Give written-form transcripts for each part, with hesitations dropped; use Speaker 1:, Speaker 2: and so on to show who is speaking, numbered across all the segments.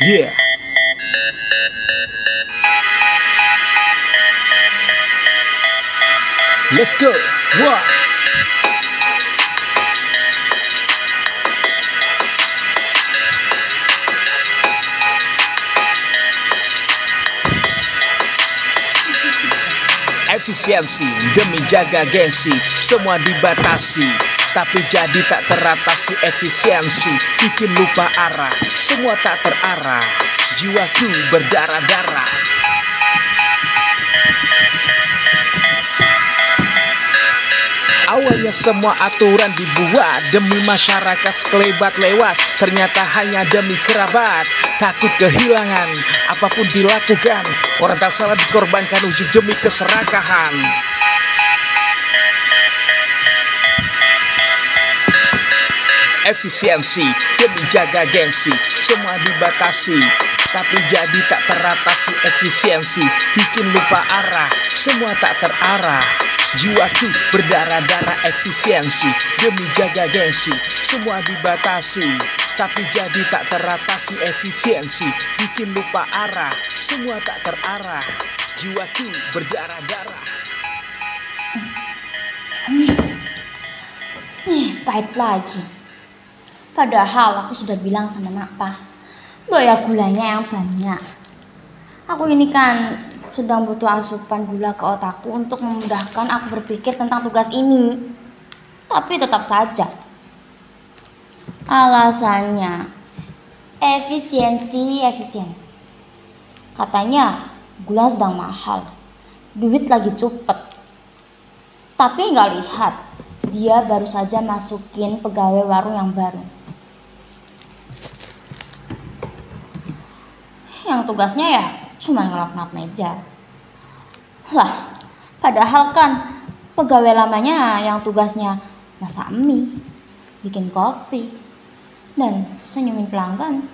Speaker 1: Yeah. Let's go. Wah. Efisiensi demi jaga gengsi, semua dibatasi, tapi jadi tak teratasi. Efisiensi bikin lupa arah, semua tak terarah, jiwaku berdarah-darah. Awalnya semua aturan dibuat demi masyarakat sekelebat lewat, ternyata hanya demi kerabat. Takut kehilangan, apapun dilakukan, orang tak salah dikorbankan ujung demi keserakahan. Efisiensi demi jaga gengsi, semua dibatasi, tapi jadi tak teratasi. Efisiensi bikin lupa arah, semua tak terarah, jiwaku berdarah-darah. Efisiensi demi jaga gengsi, semua dibatasi, tapi jadi tak teratasi. Efisiensi bikin lupa arah, semua tak terarah, jiwaku berdarah-darah.
Speaker 2: Pahit lagi. Padahal aku sudah bilang sama Nakpa, ya gulanya yang banyak. Aku ini kan sedang butuh asupan gula ke otakku untuk memudahkan aku berpikir tentang tugas ini. Tapi tetap saja alasannya efisiensi. Katanya gula sedang mahal, duit lagi cepet. Tapi nggak lihat, dia baru saja masukin pegawai warung yang baru, yang tugasnya ya cuma ngelap-ngelap meja. Lah, padahal kan pegawai lamanya yang tugasnya masak mie, bikin kopi, dan senyumin pelanggan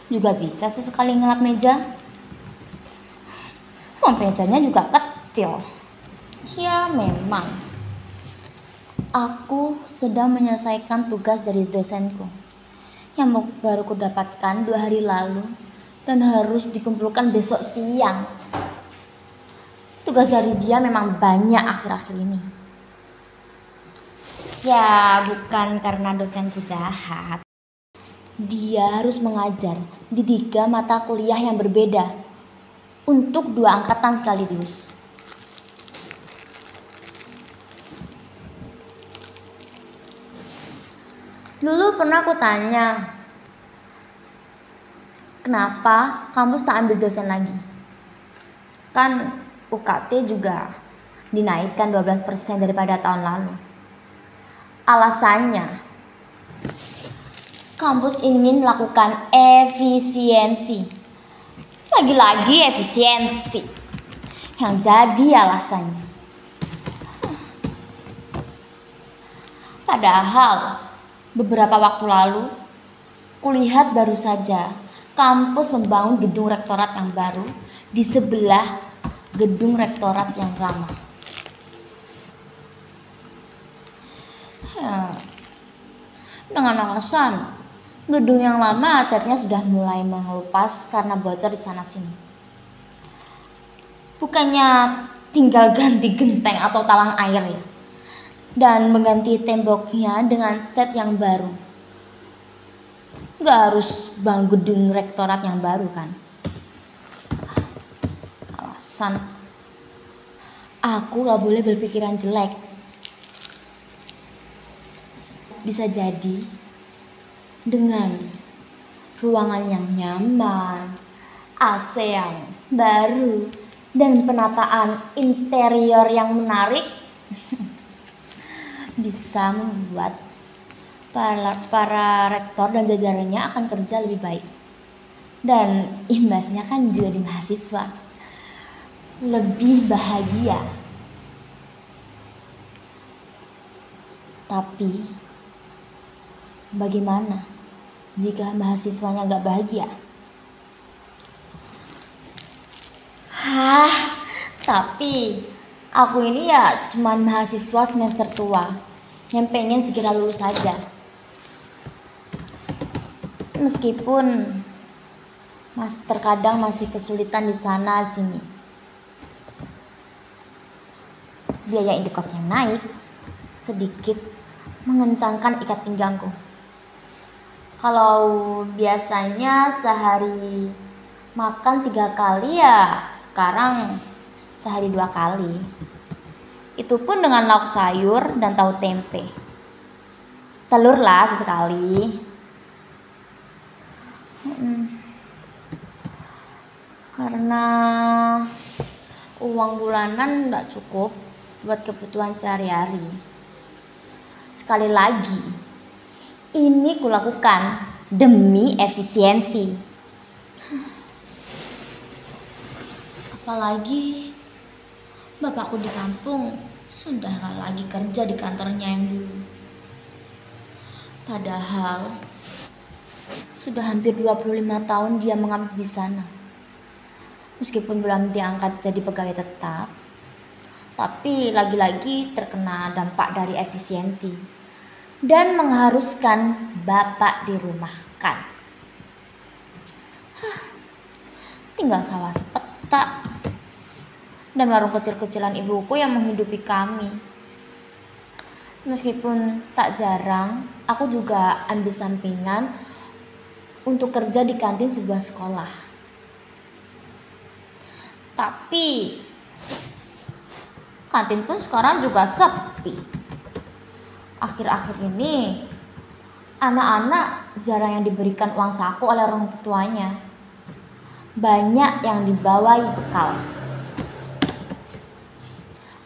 Speaker 2: juga bisa sesekali ngelap meja. Mejanya juga kecil. Ya memang, aku sedang menyelesaikan tugas dari dosenku yang baru kudapatkan 2 hari lalu dan harus dikumpulkan besok siang. Tugas dari dia memang banyak akhir-akhir ini. Ya bukan karena dosenku jahat. Dia harus mengajar di 3 mata kuliah yang berbeda untuk 2 angkatan sekaligus. Dulu pernah aku tanya, kenapa kampus tak ambil dosen lagi? Kan UKT juga dinaikkan 12% daripada tahun lalu. Alasannya, kampus ingin melakukan efisiensi. Lagi-lagi efisiensi yang jadi alasannya. Padahal beberapa waktu lalu, kulihat baru saja kampus membangun gedung rektorat yang baru di sebelah gedung rektorat yang lama. Dengan alasan gedung yang lama catnya sudah mulai mengelupas karena bocor di sana sini. Bukannya tinggal ganti genteng atau talang air ya, dan mengganti temboknya dengan cat yang baru. Gak harus bangun gedung rektorat yang baru kan? Alasan aku gak boleh berpikiran jelek. Bisa jadi dengan ruangan yang nyaman, AC yang baru, dan penataan interior yang menarik bisa membuat para rektor dan jajarannya akan kerja lebih baik. Dan imbasnya kan juga di mahasiswa lebih bahagia. Tapi bagaimana jika mahasiswanya gak bahagia? Tapi aku ini ya cuman mahasiswa semester tua yang pengen segera lulus saja. Meskipun terkadang masih kesulitan di sana sini. Biaya indekosnya naik sedikit mengencangkan ikat pinggangku. Kalau biasanya sehari makan 3 kali, ya sekarang sehari 2 kali. Itu pun dengan lauk sayur dan tahu tempe. Telur lah sesekali. Karena uang bulanan tidak cukup buat kebutuhan sehari-hari. Sekali lagi, ini kulakukan demi efisiensi. Apalagi bapakku di kampung sudah gak lagi kerja di kantornya yang dulu. Padahal sudah hampir 25 tahun dia mengabdi di sana. Meskipun belum diangkat jadi pegawai tetap, tapi lagi-lagi terkena dampak dari efisiensi dan mengharuskan bapak dirumahkan. Tinggal sawah sepetak dan warung kecil-kecilan ibuku yang menghidupi kami. Meskipun tak jarang, aku juga ambil sampingan untuk kerja di kantin sebuah sekolah. Tapi kantin pun sekarang juga sepi. Akhir-akhir ini anak-anak jarang yang diberikan uang saku oleh orang tuanya. Banyak yang dibawai bekal.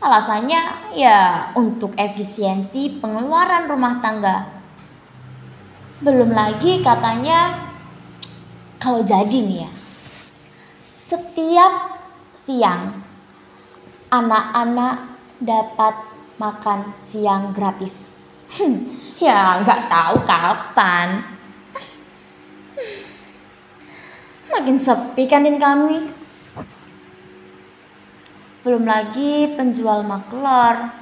Speaker 2: Alasannya ya untuk efisiensi pengeluaran rumah tangga. Belum lagi katanya kalau jadi nih ya, setiap siang anak-anak dapat makan siang gratis. Ya nggak tahu kapan. Makin sepi kantin kami. Belum lagi penjual maklor,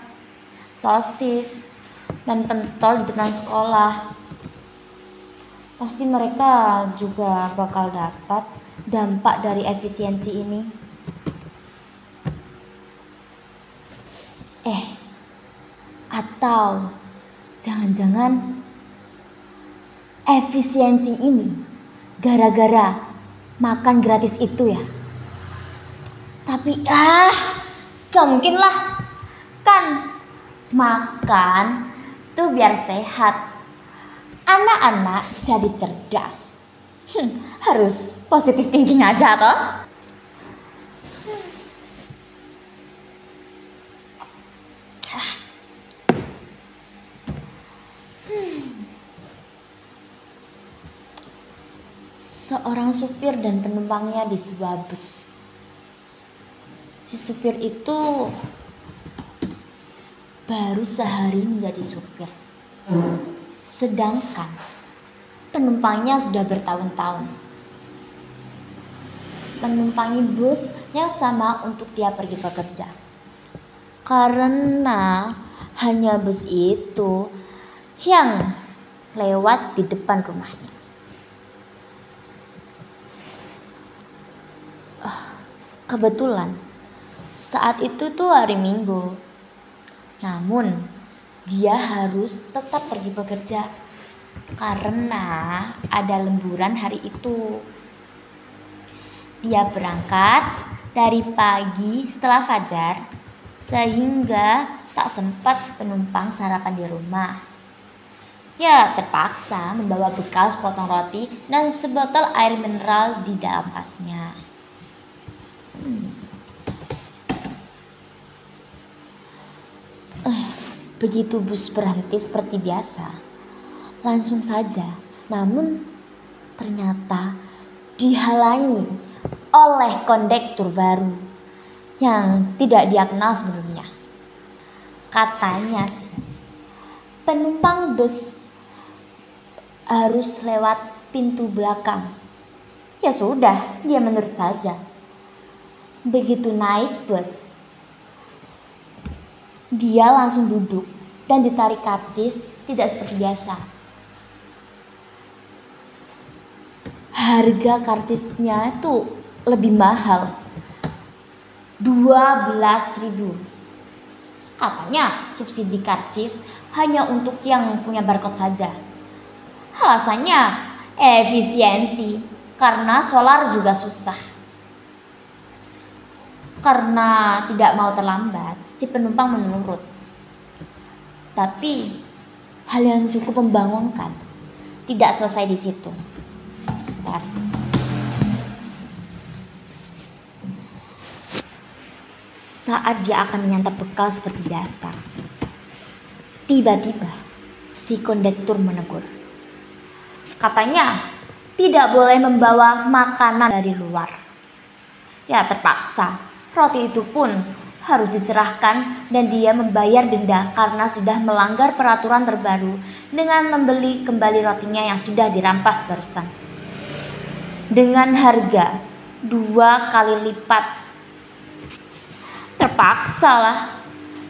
Speaker 2: sosis, dan pentol di depan sekolah. Pasti mereka juga bakal dapat dampak dari efisiensi ini. Atau jangan-jangan efisiensi ini gara-gara makan gratis itu ya. Tapi gak mungkin lah. Kan makan tuh biar sehat, anak-anak jadi cerdas. Harus positive thinking aja toh. Seorang supir dan penumpangnya di sebuah bus. Si supir itu baru sehari menjadi supir, sedangkan penumpangnya sudah bertahun-tahun menumpangi bus yang sama untuk dia pergi bekerja. Karena hanya bus itu yang lewat di depan rumahnya. Kebetulan saat itu tuh hari Minggu. Namun dia harus tetap pergi bekerja karena ada lemburan hari itu. Dia berangkat dari pagi setelah fajar sehingga tak sempat penumpang sarapan di rumah. Ya terpaksa membawa bekal sepotong roti dan sebotol air mineral di dalam tasnya. Begitu bus berhenti seperti biasa, langsung saja, namun ternyata dihalangi oleh kondektur baru yang tidak dia kenal sebelumnya. Katanya sih, penumpang bus harus lewat pintu belakang. Ya sudah, dia menurut saja. Begitu naik bus, dia langsung duduk dan ditarik karcis tidak seperti biasa. harga karcisnya itu lebih mahal, 12.000. Katanya subsidi karcis hanya untuk yang punya barcode saja. Alasannya efisiensi, karena solar juga susah. Karena tidak mau terlambat, si penumpang menurut. Tapi hal yang cukup membangunkan tidak selesai di situ. Bentar. Saat dia akan menyantap bekal seperti biasa, tiba-tiba si kondektur menegur. Katanya tidak boleh membawa makanan dari luar. Ya terpaksa, roti itu pun harus diserahkan dan dia membayar denda karena sudah melanggar peraturan terbaru dengan membeli kembali rotinya yang sudah dirampas barusan. Dengan harga 2 kali lipat. Terpaksa lah,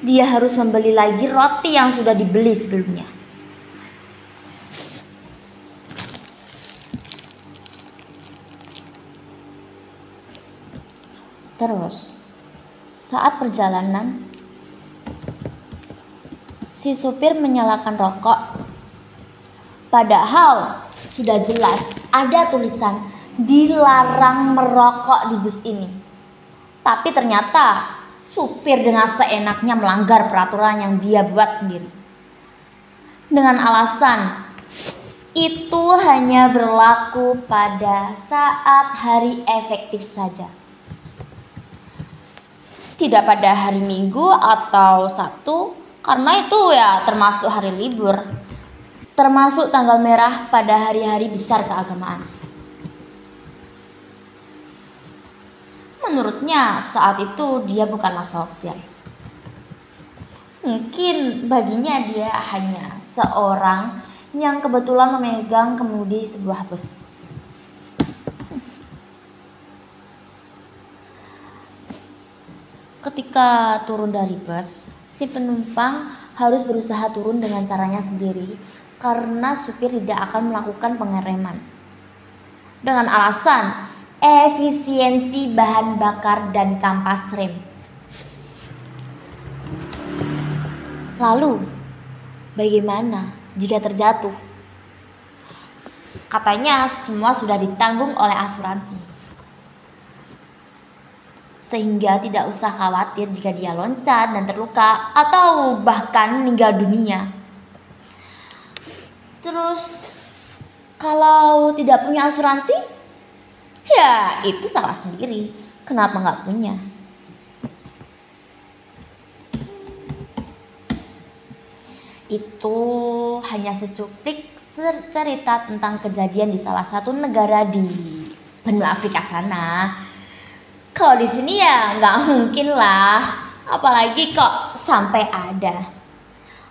Speaker 2: dia harus membeli lagi roti yang sudah dibeli sebelumnya. Terus, saat perjalanan, si supir menyalakan rokok. Padahal sudah jelas ada tulisan dilarang merokok di bus ini. Tapi ternyata supir dengan seenaknya melanggar peraturan yang dia buat sendiri. Dengan alasan itu hanya berlaku pada saat hari efektif saja. Tidak pada hari Minggu atau Sabtu, karena itu ya termasuk hari libur. Termasuk tanggal merah pada hari-hari besar keagamaan. Menurutnya saat itu dia bukanlah sopir. Mungkin baginya dia hanya seorang yang kebetulan memegang kemudi sebuah bus. Ketika turun dari bus, si penumpang harus berusaha turun dengan caranya sendiri karena supir tidak akan melakukan pengereman. Dengan alasan efisiensi bahan bakar dan kampas rem. Lalu, bagaimana jika terjatuh? Katanya semua sudah ditanggung oleh asuransi. Sehingga tidak usah khawatir jika dia loncat dan terluka atau bahkan meninggal dunia. Terus, kalau tidak punya asuransi? Ya, itu salah sendiri. Kenapa nggak punya? Itu hanya secuplik cerita tentang kejadian di salah satu negara di benua Afrika sana. Kalau di sini ya nggak mungkin lah. Apalagi kok sampai ada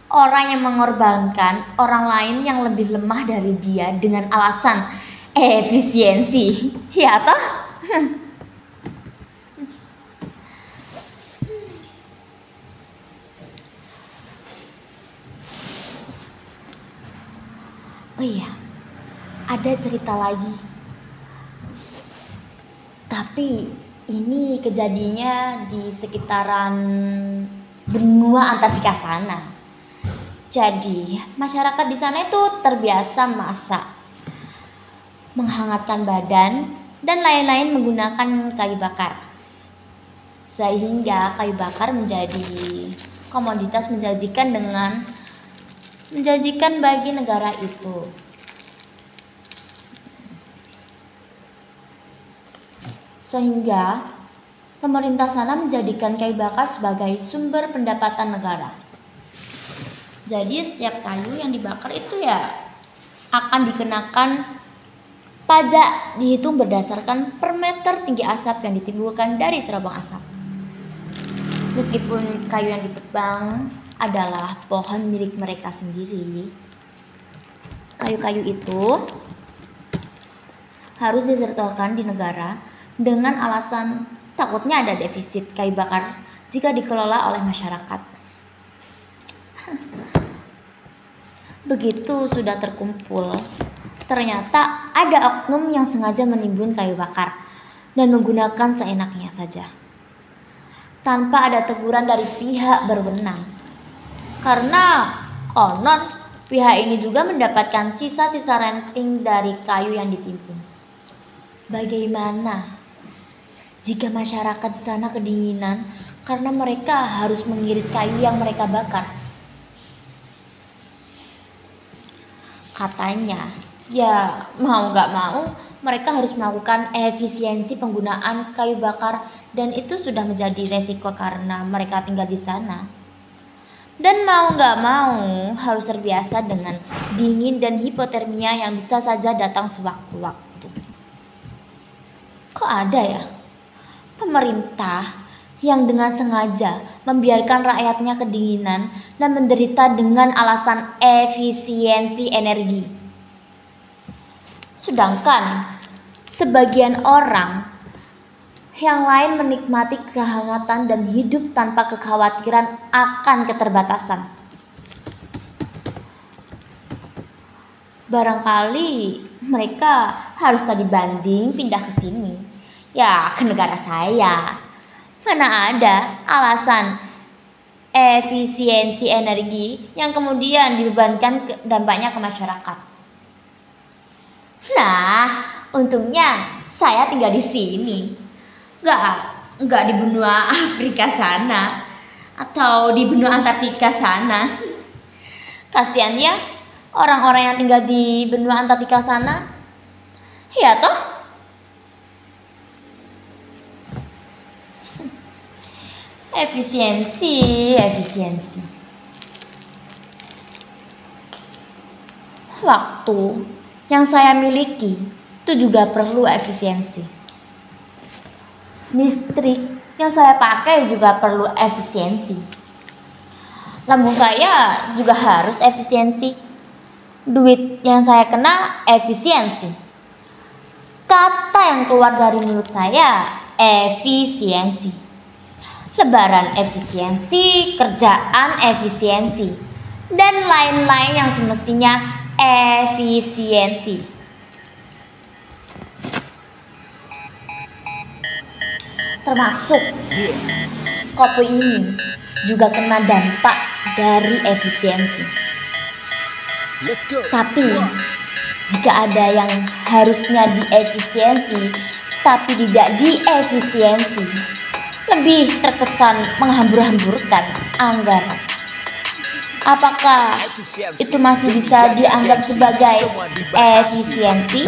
Speaker 2: orang yang mengorbankan orang lain yang lebih lemah dari dia dengan alasan efisiensi, ya toh? Oh iya, ada cerita lagi. Tapi ini kejadiannya di sekitaran benua Antartika sana. Jadi masyarakat di sana itu terbiasa masak, menghangatkan badan, dan lain-lain menggunakan kayu bakar. Sehingga kayu bakar menjadi komoditas menjanjikan bagi negara itu. Sehingga pemerintah sana menjadikan kayu bakar sebagai sumber pendapatan negara. Jadi setiap kayu yang dibakar itu ya akan dikenakan pajak, dihitung berdasarkan per meter tinggi asap yang ditimbulkan dari cerobong asap. Meskipun kayu yang ditebang adalah pohon milik mereka sendiri, kayu-kayu itu harus disertakan di negara dengan alasan takutnya ada defisit kayu bakar jika dikelola oleh masyarakat. Begitu sudah terkumpul, ternyata ada oknum yang sengaja menimbun kayu bakar dan menggunakan seenaknya saja, tanpa ada teguran dari pihak berwenang. Karena konon pihak ini juga mendapatkan sisa-sisa ranting dari kayu yang ditimbun. Bagaimana jika masyarakat di sana kedinginan karena mereka harus mengirit kayu yang mereka bakar? Katanya, ya mau gak mau mereka harus melakukan efisiensi penggunaan kayu bakar, dan itu sudah menjadi resiko karena mereka tinggal di sana. Dan mau gak mau harus terbiasa dengan dingin dan hipotermia yang bisa saja datang sewaktu-waktu. Kok ada ya pemerintah yang dengan sengaja membiarkan rakyatnya kedinginan dan menderita dengan alasan efisiensi energi? Sedangkan sebagian orang yang lain menikmati kehangatan dan hidup tanpa kekhawatiran akan keterbatasan. Barangkali mereka harus tadi banding pindah ke sini, ya ke negara saya. Mana ada alasan efisiensi energi yang kemudian dibebankan dampaknya ke masyarakat. Nah, untungnya saya tinggal di sini, nggak di benua Afrika sana atau di benua Antartika sana. Kasian ya orang-orang yang tinggal di benua Antartika sana. Ya toh? Efisiensi. Waktu yang saya miliki itu juga perlu efisiensi. Listrik yang saya pakai juga perlu efisiensi. Lambung saya juga harus efisiensi. Duit yang saya kena efisiensi. Kata yang keluar dari mulut saya efisiensi. Lebaran efisiensi, kerjaan efisiensi, dan lain-lain yang semestinya efisiensi. Termasuk kopi ini juga kena dampak dari efisiensi. Tapi jika ada yang harusnya diefisiensi tapi tidak diefisiensi, lebih terkesan menghambur-hamburkan anggaran. Apakah itu masih bisa dianggap sebagai efisiensi?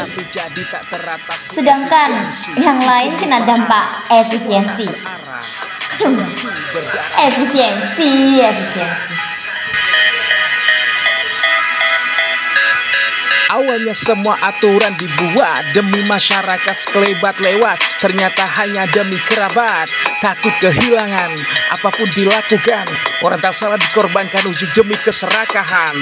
Speaker 2: Sedangkan yang lain kena dampak efisiensi. Efisiensi.
Speaker 1: Awalnya semua aturan dibuat demi masyarakat sekelebat lewat, ternyata hanya demi kerabat. Takut kehilangan, apapun dilakukan, orang tak salah dikorbankan ujung demi keserakahan.